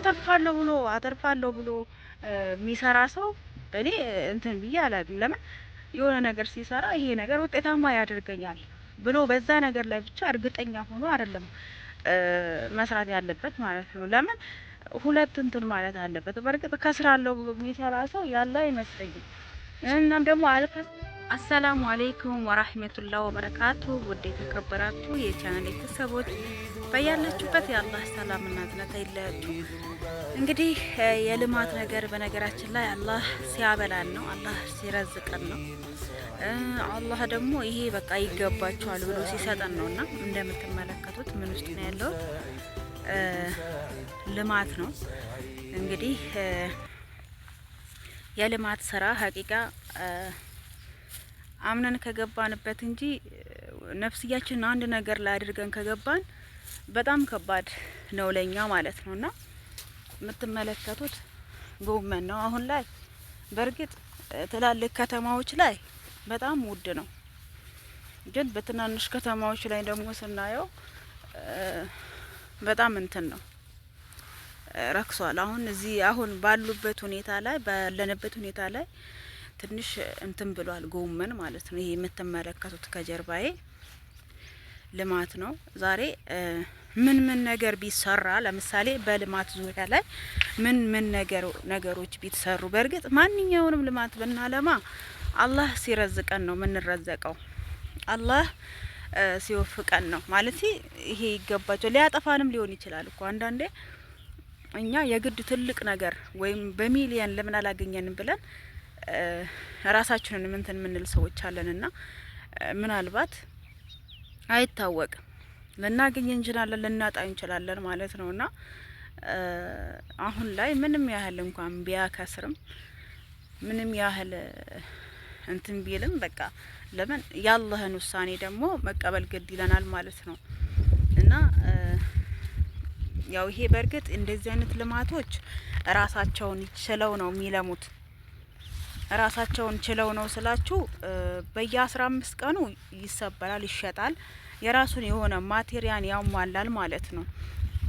አተርፋለሁ ብሎ የሚሰራ ሰው እኔ እንትን ብዬ አላውቅም። ለምን የሆነ ነገር ሲሰራ ይሄ ነገር ውጤታማ ያደርገኛል ብሎ በዛ ነገር ላይ ብቻ እርግጠኛ ሆኖ አይደለም መስራት ያለበት ማለት ነው። ለምን ሁለት እንትን ማለት አለበት። በርግጥ ከስራለሁ ብሎ የሚሰራ ሰው ያለ አይመስለኝም። እናም ደግሞ አሰላሙ አለይኩም ወራህመቱላሂ ወበረካቱ። ውድ የተከበራችሁ የቻናል ቤተሰቦች በያላችሁበት የአላህ ሰላምና እዝነት አይለያችሁ። እንግዲህ የልማት ነገር በነገራችን ላይ አላህ ሲያበላን ነው፣ አላህ ሲረዝቀን ነው። አላህ ደግሞ ይሄ በቃ ይገባችኋል ብሎ ሲሰጠን ነውና እንደምትመለከቱት ምን ውስጥ ነው ያለው ልማት ነው። እንግዲህ የልማት ስራ ሀቂቃ አምነን ከገባንበት እንጂ ነፍስያችን አንድ ነገር ላይ አድርገን ከገባን በጣም ከባድ ነው ለኛ ማለት ነውና የምትመለከቱት ጎመን ነው። አሁን ላይ በእርግጥ ትላልቅ ከተማዎች ላይ በጣም ውድ ነው፣ ግን በትናንሽ ከተማዎች ላይ ደግሞ ስናየው በጣም እንትን ነው ረክሷል። አሁን ባሉበት ሁኔታ ላይ ባለንበት ሁኔታ ላይ ትንሽ እንትን ብሏል ጎመን ማለት ነው። ይሄ የምትመለከቱት ከጀርባዬ ልማት ነው። ዛሬ ምን ነገር ቢሰራ ለምሳሌ በልማት ዙሪያ ላይ ምን ነገሮች ቢሰሩ፣ በእርግጥ ማንኛውንም ልማት ብናለማ አላህ ሲረዝቀን ነው የምንረዘቀው። አላህ ሲወፍቀን ነው ማለት ይሄ ይገባቸው። ሊያጠፋንም ሊሆን ይችላል እኮ አንዳንዴ እኛ የግድ ትልቅ ነገር ወይም በሚሊየን ለምን አላገኘንም ብለን ራሳችንን እንትን የምንል ሰዎች አለንና ምናልባት አይታወቅም ልናገኝ እንችላለን ልናጣ እንችላለን ማለት ነውና አሁን ላይ ምንም ያህል እንኳን ቢያከስርም ምንም ያህል እንትን ቢልም በቃ ለምን ያላህን ውሳኔ ደግሞ መቀበል ግድ ይለናል ማለት ነው። እና ያው ይሄ በእርግጥ እንደዚህ አይነት ልማቶች ራሳቸውን ችለው ነው የሚለሙት። ራሳቸውን ችለው ነው ስላችሁ በየ15 ቀኑ ይሰበራል፣ ይሸጣል። የራሱን የሆነ ማቴሪያን ያሟላል ማለት ነው።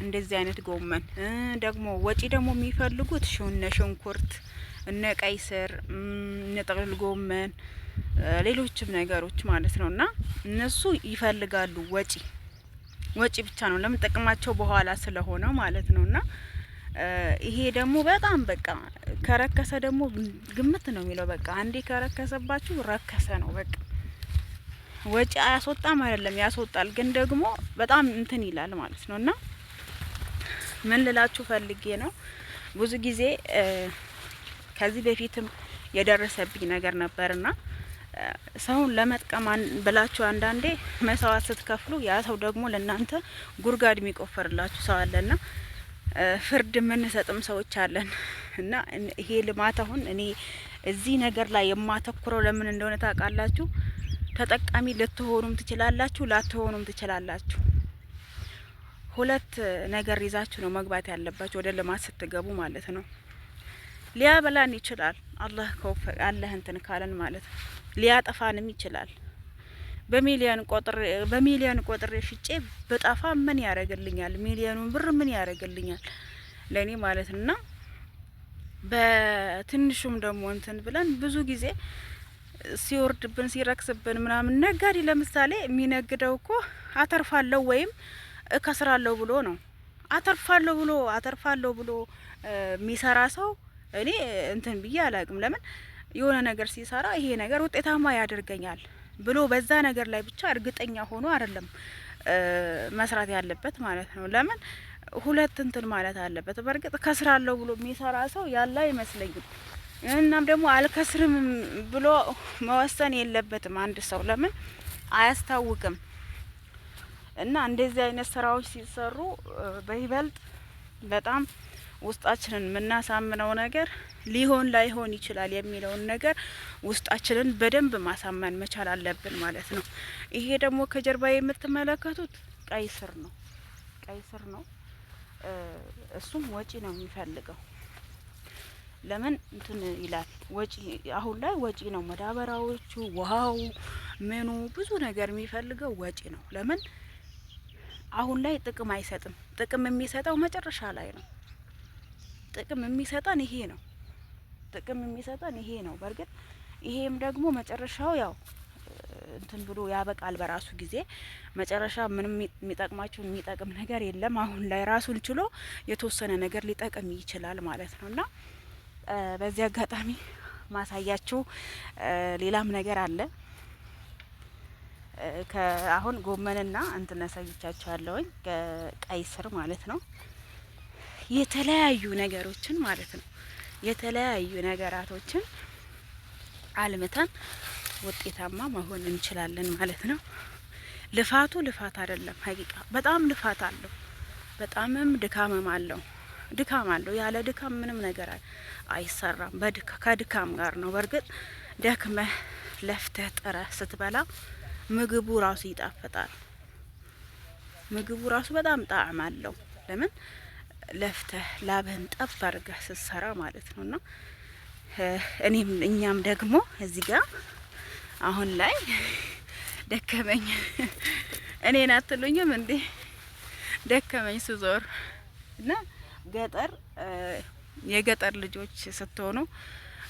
እንደዚህ አይነት ጎመን ደግሞ ወጪ ደግሞ የሚፈልጉት ሽንኩርት፣ እነ ቀይ ስር፣ እነ ጥቅል ጎመን፣ ሌሎችም ነገሮች ማለት ነውና እነሱ ይፈልጋሉ ወጪ ብቻ ነው። ለምን ጥቅማቸው በኋላ ስለሆነ ማለት ነውና ይሄ ደግሞ በጣም በቃ ከረከሰ ደግሞ ግምት ነው የሚለው። በቃ አንዴ ከረከሰባችሁ ረከሰ ነው በቃ። ወጪ አያስወጣም አይደለም ያስወጣል፣ ግን ደግሞ በጣም እንትን ይላል ማለት ነውና ምን ልላችሁ ፈልጌ ነው ብዙ ጊዜ ከዚህ በፊትም የደረሰብኝ ነገር ነበርና ሰውን ለመጥቀም ብላችሁ አንዳንዴ መስዋዕት ስትከፍሉ ያ ሰው ደግሞ ለእናንተ ጉርጋድ የሚቆፈርላችሁ ሰው አለና ፍርድ የምንሰጥም ሰዎች አለን። እና ይሄ ልማት አሁን እኔ እዚህ ነገር ላይ የማተኩረው ለምን እንደሆነ ታውቃላችሁ? ተጠቃሚ ልትሆኑም ትችላላችሁ፣ ላትሆኑም ትችላላችሁ። ሁለት ነገር ይዛችሁ ነው መግባት ያለባችሁ ወደ ልማት ስትገቡ ማለት ነው። ሊያበላን ይችላል አላህ እንትን ካለን ማለት ነው። ሊያጠፋንም ይችላል። በሚሊዮን ቆጥሬ ሽጬ በጣፋ ምን ያረጋልኛል? ሚሊዮኑን ብር ምን ያረጋልኛል ለኔ ማለት ነውና በትንሹም ደግሞ እንትን ብለን ብዙ ጊዜ ሲወርድብን ሲረክስብን ምናምን ነጋዴ ለምሳሌ የሚነግደው እኮ አተርፋለሁ ወይም እከስራለሁ ብሎ ነው። አተርፋለሁ ብሎ የሚሰራ ሰው እኔ እንትን ብዬ አላቅም። ለምን የሆነ ነገር ሲሰራ ይሄ ነገር ውጤታማ ያደርገኛል ብሎ በዛ ነገር ላይ ብቻ እርግጠኛ ሆኖ አይደለም መስራት ያለበት ማለት ነው። ለምን ሁለት እንትን ማለት አለበት። በእርግጥ ከስራለሁ ብሎ የሚሰራ ሰው ያለ አይመስለኝም። እናም ደግሞ አልከስርም ብሎ መወሰን የለበትም አንድ ሰው። ለምን አያስታውቅም። እና እንደዚህ አይነት ስራዎች ሲሰሩ በይበልጥ በጣም ውስጣችንን የምናሳምነው ነገር ሊሆን ላይሆን ይችላል የሚለውን ነገር ውስጣችንን በደንብ ማሳመን መቻል አለብን ማለት ነው። ይሄ ደግሞ ከጀርባ የምትመለከቱት ቀይ ስር ነው። እሱም ወጪ ነው የሚፈልገው። ለምን እንትን ይላል ወጪ፣ አሁን ላይ ወጪ ነው። መዳበራዎቹ፣ ውሃው፣ ምኑ ብዙ ነገር የሚፈልገው ወጪ ነው። ለምን አሁን ላይ ጥቅም አይሰጥም። ጥቅም የሚሰጠው መጨረሻ ላይ ነው። ጥቅም የሚሰጠን ይሄ ነው። ጥቅም የሚሰጠን ይሄ ነው። በርግጥ ይሄም ደግሞ መጨረሻው ያው እንትን ብሎ ያበቃል በራሱ ጊዜ። መጨረሻ ምንም የሚጠቅማችሁ የሚጠቅም ነገር የለም። አሁን ላይ ራሱን ችሎ የተወሰነ ነገር ሊጠቅም ይችላል ማለት ነው። እና በዚህ አጋጣሚ ማሳያችሁ ሌላም ነገር አለ። አሁን ጎመንና እንትን አሳይቻችኋለሁኝ ቀይ ስር ማለት ነው። የተለያዩ ነገሮችን ማለት ነው የተለያዩ ነገራቶችን አልምተን ውጤታማ መሆን እንችላለን ማለት ነው። ልፋቱ ልፋት አይደለም፣ ሀቂቃ በጣም ልፋት አለው፣ በጣምም ድካምም አለው። ድካም አለው። ያለ ድካም ምንም ነገር አይሰራም። ከድካም ጋር ነው። በርግጥ ደክመህ ለፍተህ ጥረህ ስትበላ ምግቡ ራሱ ይጣፍጣል። ምግቡ ራሱ በጣም ጣዕም አለው። ለምን ለፍተህ ላብህን ጠብ አድርገህ ስትሰራ ማለት ነውና እኛም ደግሞ እዚህ ጋር አሁን ላይ ደከመኝ እኔን አትሉኝም እንዴ? ደከመኝ ስዞር እና ገጠር የገጠር ልጆች ስትሆኑ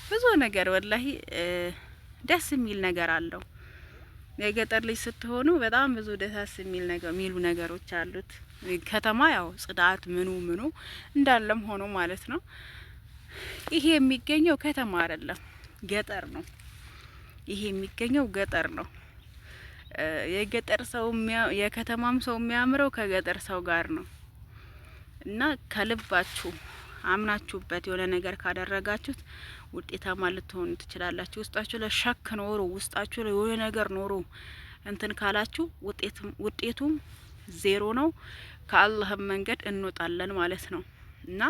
ብዙ ነገር ወላሂ ደስ የሚል ነገር አለው። የገጠር ልጅ ስትሆኑ በጣም ብዙ ደስ የሚሉ ነገሮች አሉት። ከተማ ያው ጽዳት ምኑ እንዳለም ሆኖ ማለት ነው። ይሄ የሚገኘው ከተማ አይደለም፣ ገጠር ነው። ይሄ የሚገኘው ገጠር ነው። የገጠር ሰው የከተማም ሰው የሚያምረው ከገጠር ሰው ጋር ነው። እና ከልባችሁ አምናችሁበት የሆነ ነገር ካደረጋችሁት ውጤታማ ልትሆኑ ትችላላችሁ። ውስጣችሁ ላይ ሸክ ኖሮ ውስጣችሁ ላይ የሆነ ነገር ኖሮ እንትን ካላችሁ ውጤቱም ዜሮ ነው። ከአላህም መንገድ እንወጣለን ማለት ነው። እና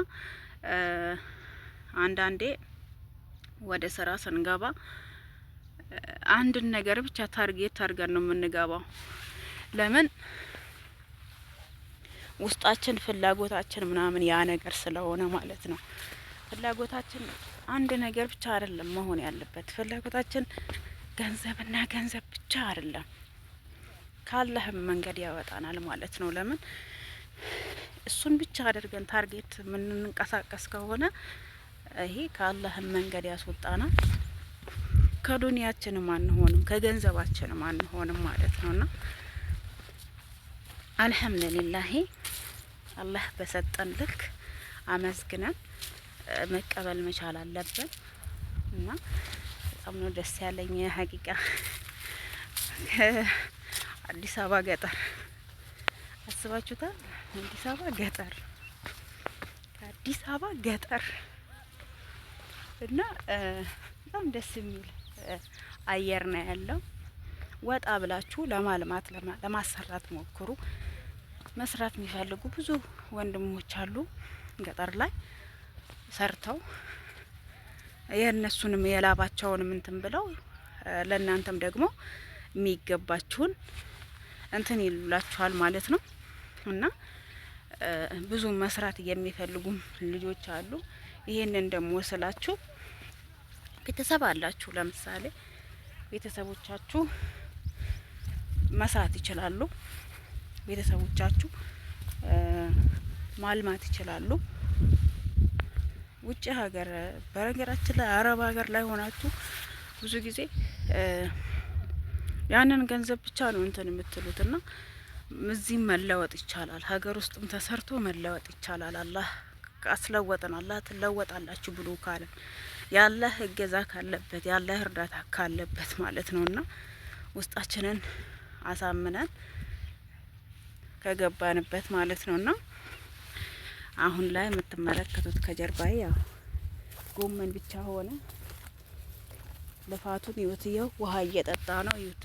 አንዳንዴ ወደ ስራ ስንገባ አንድን ነገር ብቻ ታርጌት አድርገን ነው የምንገባው። ለምን ውስጣችን ፍላጎታችን ምናምን ያ ነገር ስለሆነ ማለት ነው። ፍላጎታችን አንድ ነገር ብቻ አይደለም መሆን ያለበት። ፍላጎታችን ገንዘብና ገንዘብ ብቻ አይደለም፣ ካለህም መንገድ ያወጣናል ማለት ነው። ለምን እሱን ብቻ አድርገን ታርጌት የምንንቀሳቀስ ከሆነ ይሄ ካለህም መንገድ ያስወጣናል። ከዱንያችንም አንሆንም፣ ከገንዘባችንም አንሆንም ማለት ነውና አልሐምዱሊላህ አላህ በሰጠን ልክ አመስግነን መቀበል መቻል አለብን። እና በጣም ነው ደስ ያለኝ ሀቂቃ አዲስ አበባ ገጠር አስባችሁታል? አዲስ አበባ ገጠር አዲስ አበባ ገጠር እና በጣም ደስ የሚል አየር ነው ያለው። ወጣ ብላችሁ ለማልማት ለማሰራት ሞክሩ። መስራት የሚፈልጉ ብዙ ወንድሞች አሉ ገጠር ላይ ሰርተው የእነሱንም የላባቸውንም እንትን ብለው ለእናንተም ደግሞ የሚገባችሁን እንትን ይሉላችኋል ማለት ነው። እና ብዙ መስራት የሚፈልጉም ልጆች አሉ። ይሄንን ደግሞ ስላችሁ ቤተሰብ አላችሁ። ለምሳሌ ቤተሰቦቻችሁ መስራት ይችላሉ። ቤተሰቦቻችሁ ማልማት ይችላሉ። ውጭ ሀገር በነገራችን ላይ አረብ ሀገር ላይ ሆናችሁ ብዙ ጊዜ ያንን ገንዘብ ብቻ ነው እንትን የምትሉትና እዚህም መለወጥ ይቻላል። ሀገር ውስጥም ተሰርቶ መለወጥ ይቻላል። አላህ አስለወጠን። አላህ ትለወጣላችሁ ብሎ ካለ ያለህ እገዛ ካለበት ያለህ እርዳታ ካለበት ማለት ነውና ውስጣችንን አሳምነን ከገባንበት ማለት ነውና አሁን ላይ የምትመለከቱት ከጀርባዬ ያው ጎመን ብቻ ሆነ። ልፋቱን ይወትየው ውሃ እየጠጣ ነው። ይሁት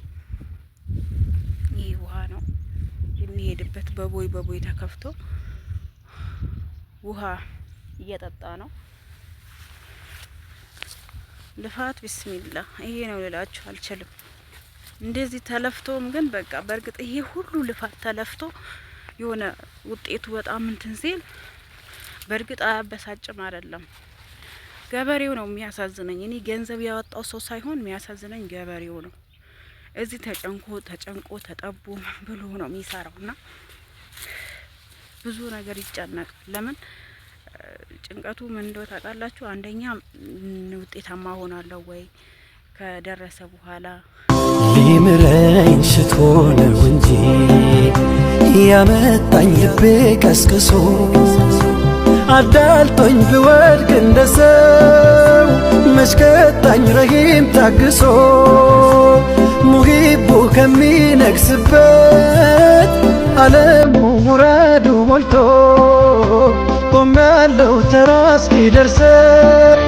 ይህ ውሃ ነው የሚሄድበት። በቦይ ተከፍቶ ውሃ እየጠጣ ነው። ልፋት ቢስሚላ ይሄ ነው ልላችሁ አልችልም። እንደዚህ ተለፍቶም ግን በቃ በእርግጥ ይሄ ሁሉ ልፋት ተለፍቶ የሆነ ውጤቱ በጣም እንትን ሲል በእርግጥ አያበሳጭም አይደለም። ገበሬው ነው የሚያሳዝነኝ። እኔ ገንዘብ ያወጣው ሰው ሳይሆን የሚያሳዝነኝ ገበሬው ነው። እዚህ ተጨንቆ ተጠቦ ብሎ ነው የሚሰራውና ብዙ ነገር ይጨነቃል። ለምን ጭንቀቱ ምን እንደው ታውቃላችሁ? አንደኛ ውጤታማ ሆናለሁ ወይ ከደረሰ በኋላ ሊምረኝ ሽቶ ነው እንጂ ያመጣኝ ልቤ ቀስቅሶ አዳልጦኝ ብወድቅ እንደ ሰው መሽከጣኝ ረሂም ታግሶ ሙሂቡ ከሚነግስበት ዓለሙ ሙራዱ ሞልቶ ቆሜያለሁ ተራ እስኪደርሰኝ